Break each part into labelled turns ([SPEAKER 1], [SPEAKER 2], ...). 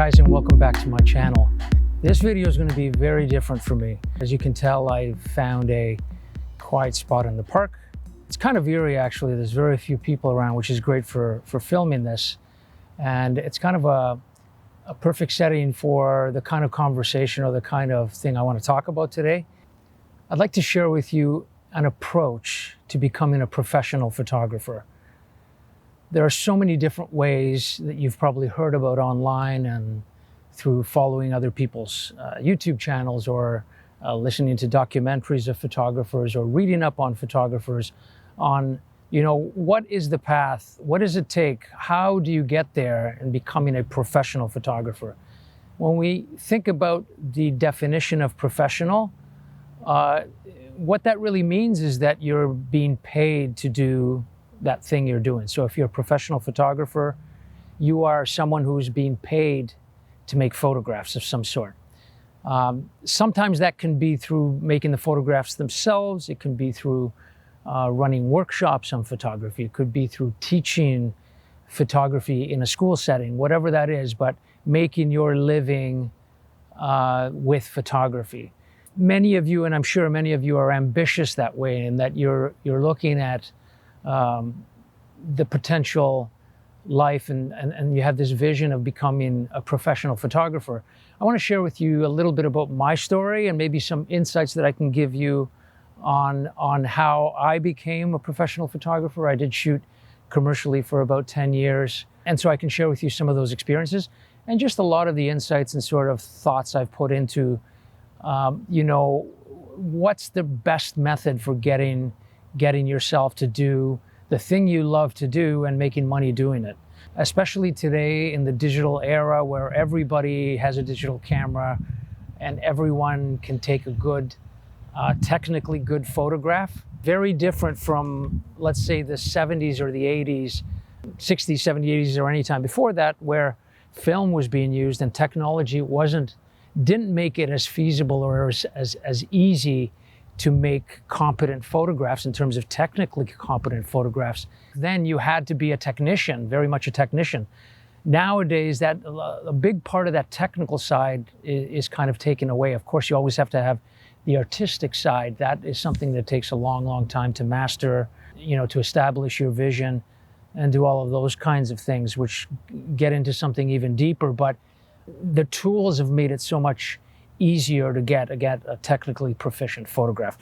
[SPEAKER 1] guys, and welcome back to my channel. This video is going to be very different for me. As you can tell, I found a quiet spot in the park. It's kind of eerie actually. There's very few people around, which is great for filming this. And it's kind of a perfect setting for the kind of conversation or the kind of thing I want to talk about today. I'd like to share with you an approach to becoming a professional photographer. There are so many different ways that you've probably heard about online and through following other people's YouTube channels or listening to documentaries of photographers or reading up on photographers on, what is the path? What does it take? How do you get there in becoming a professional photographer? When we think about the definition of professional, what that really means is that you're being paid to do that thing you're doing. So if you're a professional photographer, you are someone who's being paid to make photographs of some sort. Sometimes that can be through making the photographs themselves. It can be through running workshops on photography. It could be through teaching photography in a school setting, whatever that is, but making your living with photography. Many of you, and I'm sure many of you, are ambitious that way, in that you're looking at the potential life and you have this vision of becoming a professional photographer. I want to share with you a little bit about my story and maybe some insights that I can give you on how I became a professional photographer. I did shoot commercially for about 10 years. And so I can share with you some of those experiences and just a lot of the insights and sort of thoughts I've put into, what's the best method for getting yourself to do the thing you love to do and making money doing it. Especially today in the digital era where everybody has a digital camera and everyone can take a good, technically good photograph. Very different from, let's say, the 70s or the 80s, 60s, 70s, 80s, or any time before that, where film was being used and technology didn't make it as feasible or as easy to make competent photographs in terms of technically competent photographs. Then you had to be a technician, very much a technician. Nowadays, that a big part of that technical side is kind of taken away. Of course, you always have to have the artistic side. That is something that takes a long, long time to master, to establish your vision and do all of those kinds of things, which get into something even deeper. But the tools have made it so much easier to get a technically proficient photograph.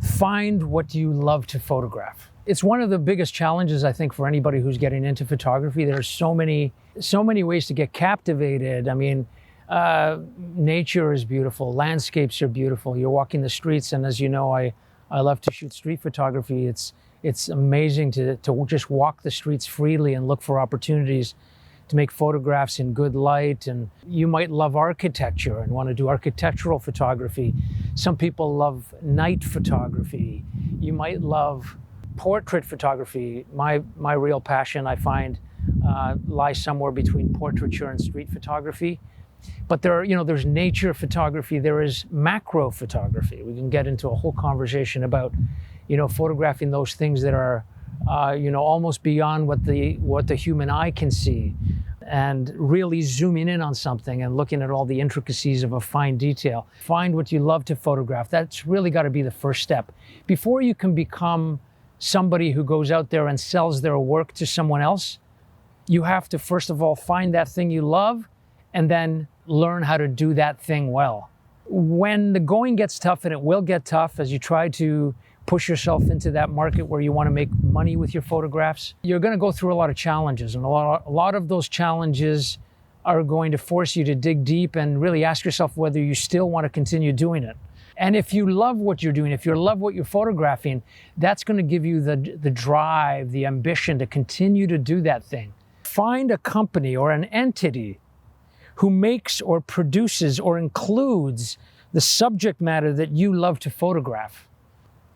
[SPEAKER 1] Find what you love to photograph. It's one of the biggest challenges, I think, for anybody who's getting into photography. There's so many ways to get captivated. I mean, nature is beautiful, landscapes are beautiful. You're walking the streets, and as you know, I love to shoot street photography. It's amazing to just walk the streets freely and look for opportunities to make photographs in good light. And you might love architecture and want to do architectural photography. Some people love night photography. You might love portrait photography. My real passion, I find, lies somewhere between portraiture and street photography. But there's nature photography. There is macro photography. We can get into a whole conversation about, photographing those things that are almost beyond what the human eye can see, and really zooming in on something and looking at all the intricacies of a fine detail. Find what you love to photograph. That's really got to be the first step. Before you can become somebody who goes out there and sells their work to someone else, you have to first of all find that thing you love and then learn how to do that thing well. When the going gets tough, and it will get tough as you try to push yourself into that market where you want to make money with your photographs, you're going to go through a lot of challenges. And a lot of those challenges are going to force you to dig deep and really ask yourself whether you still want to continue doing it. And if you love what you're doing, if you love what you're photographing, that's going to give you the drive, the ambition to continue to do that thing. Find a company or an entity who makes or produces or includes the subject matter that you love to photograph.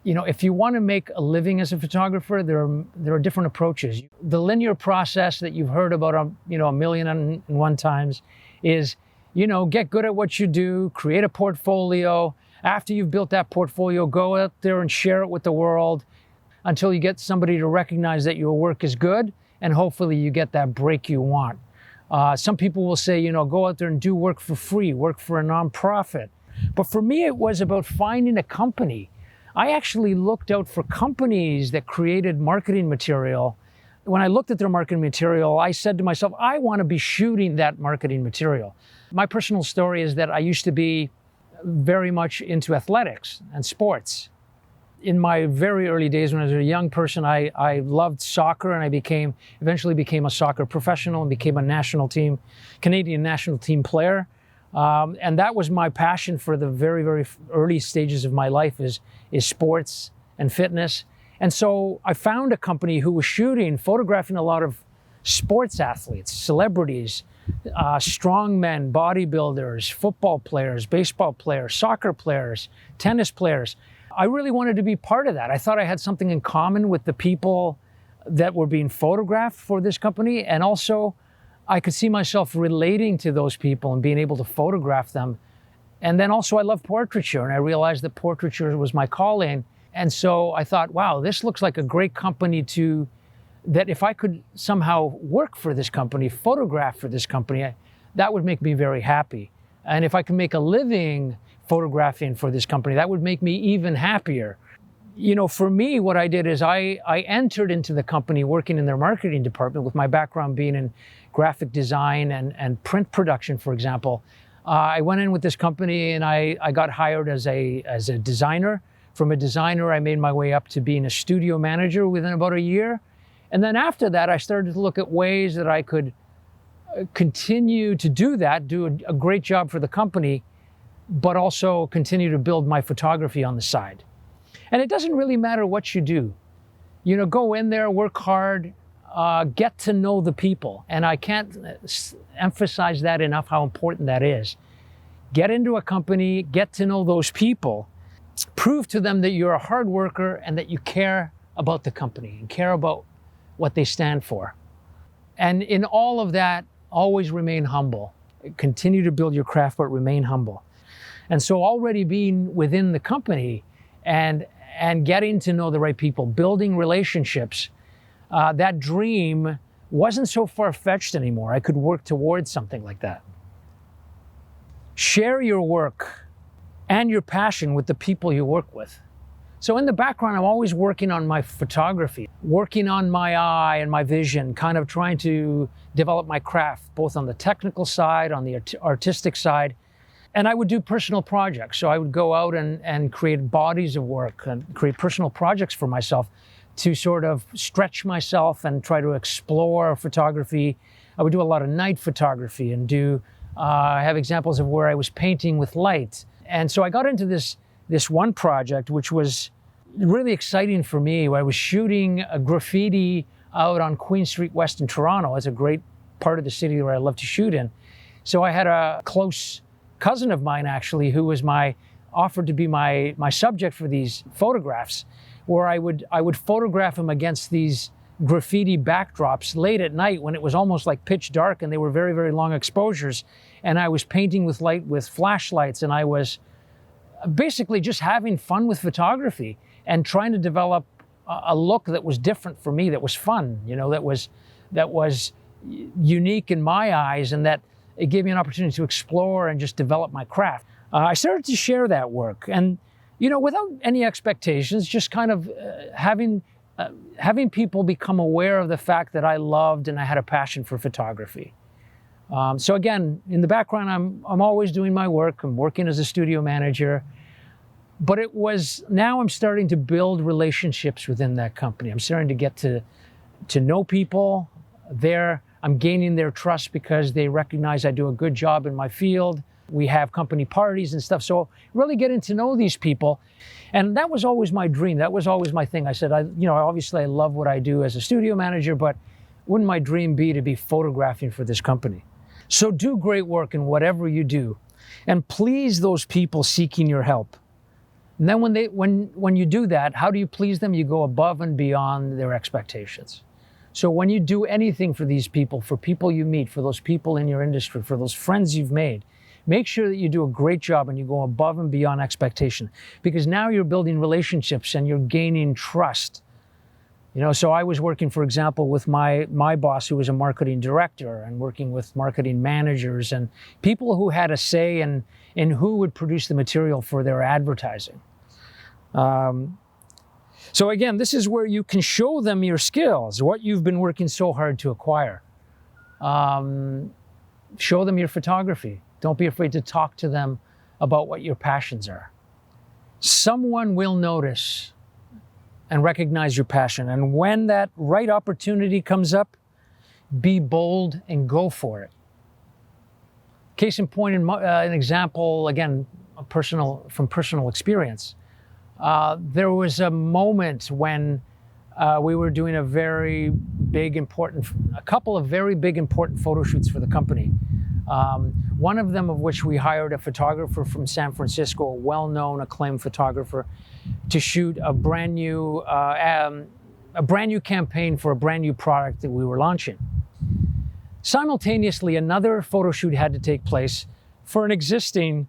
[SPEAKER 1] If you want to make a living as a photographer, there are different approaches. The linear process that you've heard about, a million and one times is, get good at what you do, create a portfolio. After you've built that portfolio, go out there and share it with the world until you get somebody to recognize that your work is good, and hopefully you get that break you want. Some people will say, go out there and do work for free, work for a nonprofit. But for me, it was about finding a company. I actually looked out for companies that created marketing material. When I looked at their marketing material, I said to myself, I want to be shooting that marketing material. My personal story is that I used to be very much into athletics and sports. In my very early days when I was a young person, I loved soccer, and I eventually became a soccer professional and became a Canadian national team player. And that was my passion for the very, very early stages of my life is sports and fitness. And so I found a company who was photographing a lot of sports athletes, celebrities, strong men, bodybuilders, football players, baseball players, soccer players, tennis players. I really wanted to be part of that. I thought I had something in common with the people that were being photographed for this company. And also, I could see myself relating to those people and being able to photograph them. And then also, I love portraiture, and I realized that portraiture was my calling. And so I thought, wow, this looks like a great company that if I could somehow work for this company, photograph for this company, that would make me very happy. And if I could make a living photographing for this company, that would make me even happier. For me, what I did is I entered into the company working in their marketing department, with my background being in graphic design and print production, for example. I went in with this company and I got hired as a designer. From a designer, I made my way up to being a studio manager within about a year. And then after that, I started to look at ways that I could continue to do a great job for the company, but also continue to build my photography on the side. And it doesn't really matter what you do. Go in there, work hard, get to know the people. And I can't emphasize that enough, how important that is. Get into a company, get to know those people, prove to them that you're a hard worker and that you care about the company and care about what they stand for. And in all of that, always remain humble. Continue to build your craft, but remain humble. And so already being within the company and getting to know the right people, building relationships, that dream wasn't so far-fetched anymore. I could work towards something like that. Share your work and your passion with the people you work with. So in the background, I'm always working on my photography, working on my eye and my vision, kind of trying to develop my craft, both on the technical side, on the artistic side. And I would do personal projects. So I would go out and create bodies of work and create personal projects for myself to sort of stretch myself and try to explore photography. I would do a lot of night photography and I have examples of where I was painting with light. And so I got into this one project, which was really exciting for me, where I was shooting a graffiti out on Queen Street West in Toronto. It's a great part of the city where I love to shoot in. So I had a close cousin of mine, actually, who was offered to be my subject for these photographs, where I would photograph him against these graffiti backdrops late at night when it was almost like pitch dark and they were very, very long exposures. And I was painting with light with flashlights, and I was basically just having fun with photography and trying to develop a look that was different for me, that was fun, that was unique in my eyes, and that it gave me an opportunity to explore and just develop my craft. I started to share that work, and without any expectations, just kind of having people become aware of the fact that I loved and I had a passion for photography. So again, in the background, I'm always doing my work. I'm working as a studio manager, but now I'm starting to build relationships within that company. I'm starting to get to know people there. I'm gaining their trust because they recognize I do a good job in my field. We have company parties and stuff. So really getting to know these people. And that was always my dream. That was always my thing. I said, obviously I love what I do as a studio manager, but wouldn't my dream be to be photographing for this company? So do great work in whatever you do, and please those people seeking your help. And then when you do that, how do you please them? You go above and beyond their expectations. So when you do anything for these people, for people you meet, for those people in your industry, for those friends you've made, make sure that you do a great job and you go above and beyond expectation, because now you're building relationships and you're gaining trust. So I was working, for example, with my boss, who was a marketing director, and working with marketing managers and people who had a say in who would produce the material for their advertising. So again, this is where you can show them your skills, what you've been working so hard to acquire. Show them your photography. Don't be afraid to talk to them about what your passions are. Someone will notice and recognize your passion. And when that right opportunity comes up, be bold and go for it. Case in point, an example, again, from personal experience. There was a moment when we were doing a couple of very big, important photo shoots for the company. One of them of which we hired a photographer from San Francisco, a well-known, acclaimed photographer, to shoot a brand new campaign for a brand new product that we were launching. Simultaneously, another photo shoot had to take place for an existing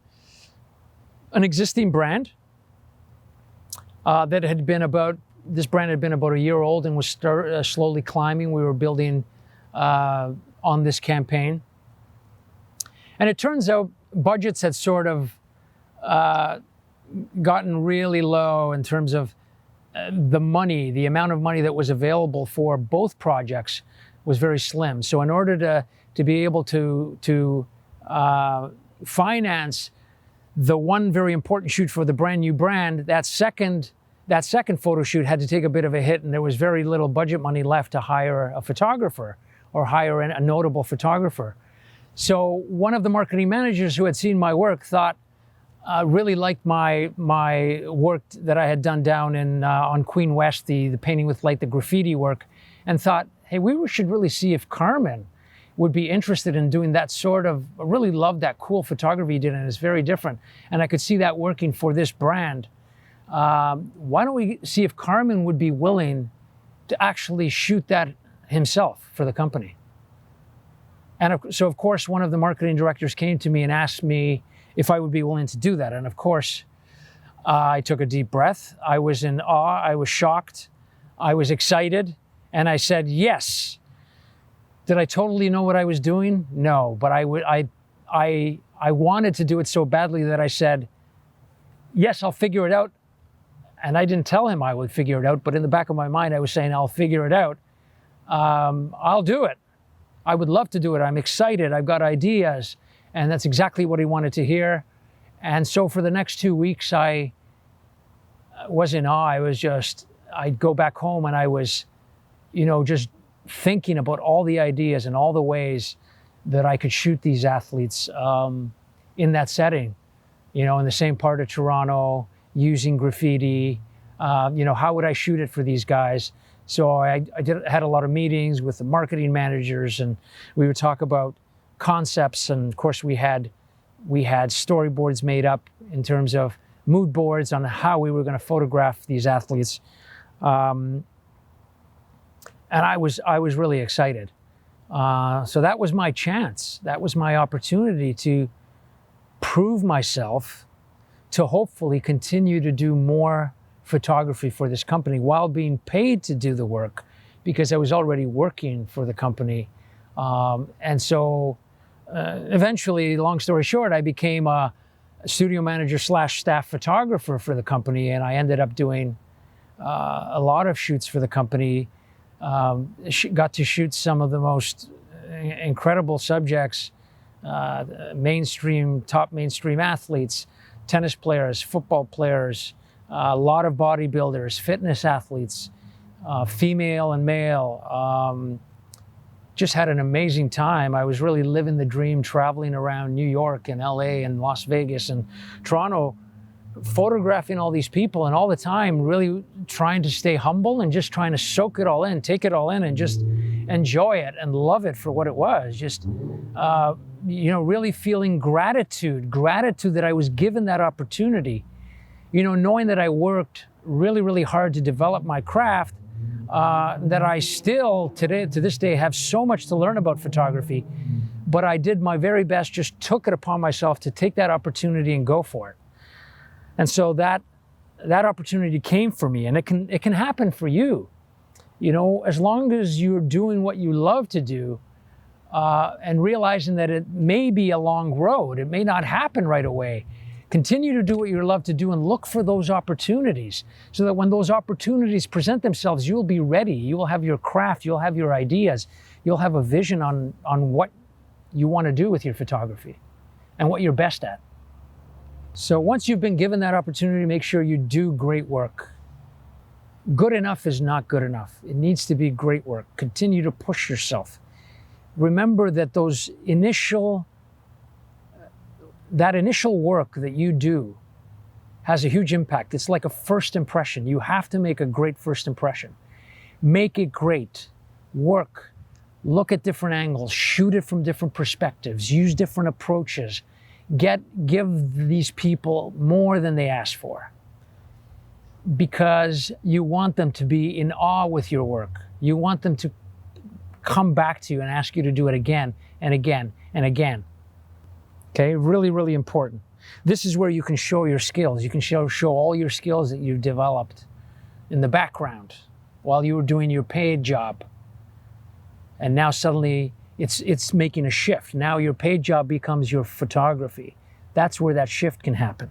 [SPEAKER 1] brand this brand had been about a year old and was slowly climbing. We were building on this campaign. And it turns out budgets had sort of gotten really low in terms of the amount of money that was available for both projects was very slim. So in order to be able to finance the one very important shoot for the brand new brand, that second photo shoot had to take a bit of a hit, and there was very little budget money left to hire a photographer or hire a notable photographer. So one of the marketing managers who had seen my work really liked my work that I had done down on Queen West, the painting with light, the graffiti work, and thought, hey, we should really see if Carmen would be interested in doing that sort of, I really loved that cool photography he did, and it's very different. And I could see that working for this brand. Why don't we see if Carmen would be willing to actually shoot that himself for the company? And so, of course, one of the marketing directors came to me and asked me if I would be willing to do that. And of course, I took a deep breath. I was in awe. I was shocked. I was excited. And I said, yes. Did I totally know what I was doing? No, but I wanted to do it so badly that I said, yes, I'll figure it out. And I didn't tell him I would figure it out, but in the back of my mind, I was saying, I'll figure it out. I'll do it. I would love to do it. I'm excited. I've got ideas. And that's exactly what he wanted to hear. And so for the next 2 weeks, I was in awe. I'd go back home and I was, just thinking about all the ideas and all the ways that I could shoot these athletes in that setting, in the same part of Toronto, using graffiti. How would I shoot it for these guys? So I had a lot of meetings with the marketing managers, and we would talk about concepts. And of course, we had storyboards made up in terms of mood boards on how we were going to photograph these athletes. And I was really excited. So that was my chance. That was my opportunity to prove myself, to hopefully continue to do more photography for this company while being paid to do the work, because I was already working for the company. And so eventually, long story short, I became a studio manager / staff photographer for the company, and I ended up doing a lot of shoots for the company. Got to shoot some of the most incredible subjects, top mainstream athletes, tennis players, football players, a lot of bodybuilders, fitness athletes, female and male. Just had an amazing time. I was really living the dream, traveling around New York and LA and Las Vegas and Toronto, photographing all these people, and all the time really trying to stay humble and just trying to soak it all in, take it all in, and just enjoy it and love it for what it was. Just, really feeling gratitude that I was given that opportunity. Knowing that I worked really, really hard to develop my craft, that I still to this day have so much to learn about photography, but I did my very best, just took it upon myself to take that opportunity and go for it. And so that opportunity came for me, and it can happen for you. You know, as long as you're doing what you love to do, and realizing that it may be a long road, it may not happen right away. Continue to do what you love to do and look for those opportunities so that when those opportunities present themselves, you'll be ready. You will have your craft, you'll have your ideas, you'll have a vision on what you want to do with your photography and what you're best at. So once you've been given that opportunity, make sure you do great work. Good enough is not good enough. It needs to be great work. Continue to push yourself. Remember that that initial work that you do has a huge impact. It's like a first impression. You have to make a great first impression. Make it great. Work. Look at different angles. Shoot it from different perspectives. Use different approaches. Give these people more than they ask for, because you want them to be in awe with your work. You want them to come back to you and ask you to do it again and again and again. Okay, really, really important. This is where you can show your skills. You can show all your skills that you've developed in the background while you were doing your paid job. And now suddenly it's making a shift. Now your paid job becomes your photography. That's where that shift can happen.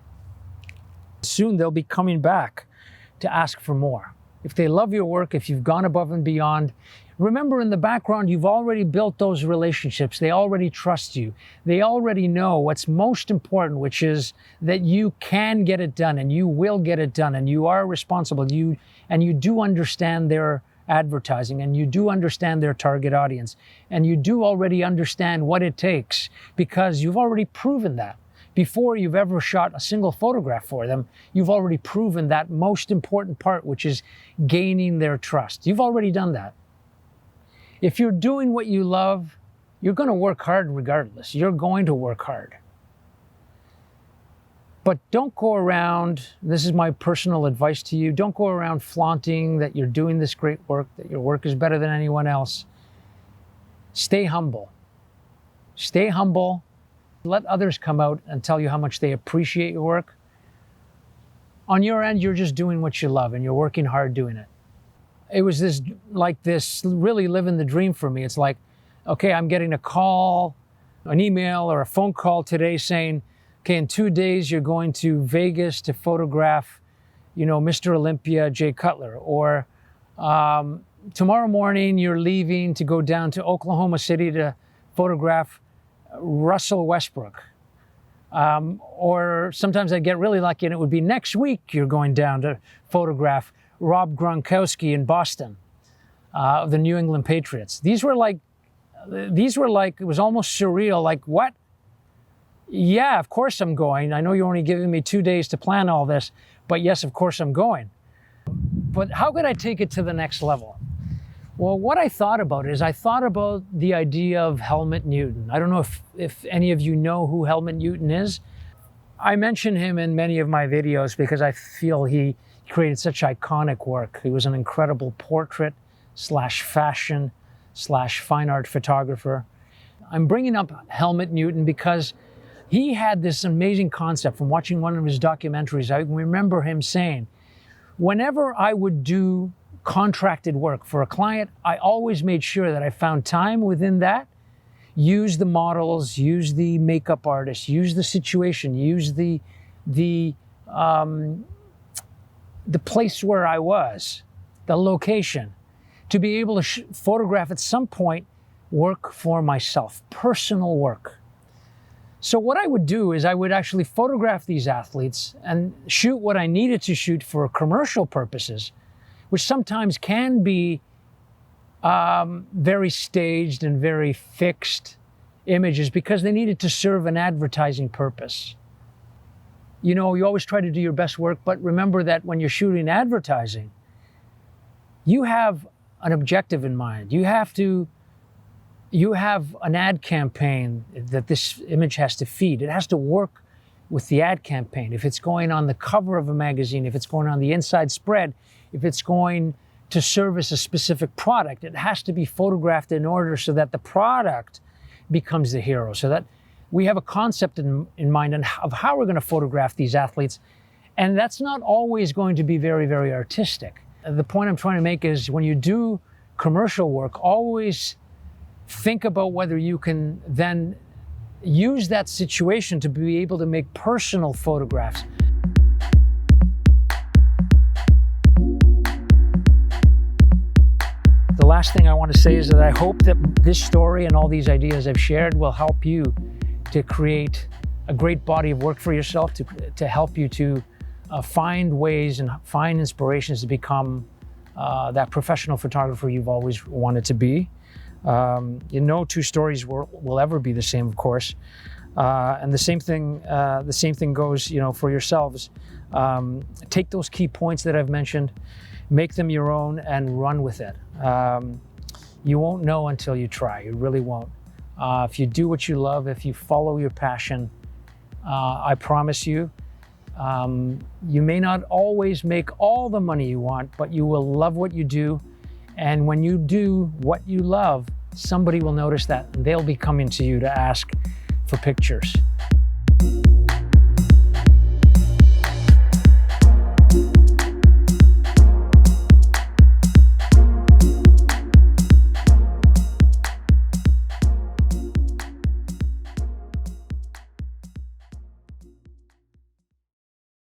[SPEAKER 1] Soon they'll be coming back to ask for more. If they love your work, if you've gone above and beyond, remember in the background, you've already built those relationships. They already trust you. They already know what's most important, which is that you can get it done and you will get it done and you are responsible. And you do understand their advertising and you do understand their target audience and you do already understand what it takes because you've already proven that. Before you've ever shot a single photograph for them, you've already proven that most important part, which is gaining their trust. You've already done that. If you're doing what you love, you're going to work hard regardless. You're going to work hard. But don't go around, this is my personal advice to you, don't go around flaunting that you're doing this great work, that your work is better than anyone else. Stay humble. Stay humble. Let others come out and tell you how much they appreciate your work. On your end, you're just doing what you love and you're working hard doing it. It was this really living the dream for me. It's like, okay, I'm getting a call, an email or a phone call today saying, okay, in 2 days, you're going to Vegas to photograph, Mr. Olympia, Jay Cutler. Or tomorrow morning, you're leaving to go down to Oklahoma City to photograph Russell Westbrook. Or sometimes I get really lucky and it would be next week you're going down to photograph Rob Gronkowski in Boston, of the New England Patriots. These were like, it was almost surreal. Like, what? Yeah, of course I'm going. I know you're only giving me 2 days to plan all this, but yes, of course I'm going. But how could I take it to the next level? Well, what I thought about is I thought about the idea of Helmut Newton. I don't know if any of you know who Helmut Newton is. I mention him in many of my videos because I feel he created such iconic work. He was an incredible portrait / fashion / fine art photographer. I'm bringing up Helmut Newton because he had this amazing concept from watching one of his documentaries. I remember him saying, whenever I would do contracted work for a client, I always made sure that I found time within that, use the models, use the makeup artists, use the situation, use the place where I was, the location, to be able to photograph at some point work for myself, personal work. So what I would do is I would actually photograph these athletes and shoot what I needed to shoot for commercial purposes, which sometimes can be very staged and very fixed images because they needed to serve an advertising purpose. You always try to do your best work, but remember that when you're shooting advertising, you have an objective in mind. You have an ad campaign that this image has to feed. It has to work with the ad campaign. If it's going on the cover of a magazine, if it's going on the inside spread, if it's going to service a specific product, it has to be photographed in order so that the product becomes the hero, so that we have a concept in mind of how we're going to photograph these athletes. And that's not always going to be very, very artistic. The point I'm trying to make is when you do commercial work, always think about whether you can then use that situation to be able to make personal photographs. The last thing I want to say is that I hope that this story and all these ideas I've shared will help you to create a great body of work for yourself, to help you to find ways and find inspirations to become that professional photographer you've always wanted to be. No two stories will ever be the same, of course, and the same thing goes, for yourselves. Take those key points that I've mentioned, make them your own, and run with it. You won't know until you try. You really won't. If you do what you love, if you follow your passion, I promise you, you may not always make all the money you want, but you will love what you do. And when you do what you love, somebody will notice that, and they'll be coming to you to ask for pictures.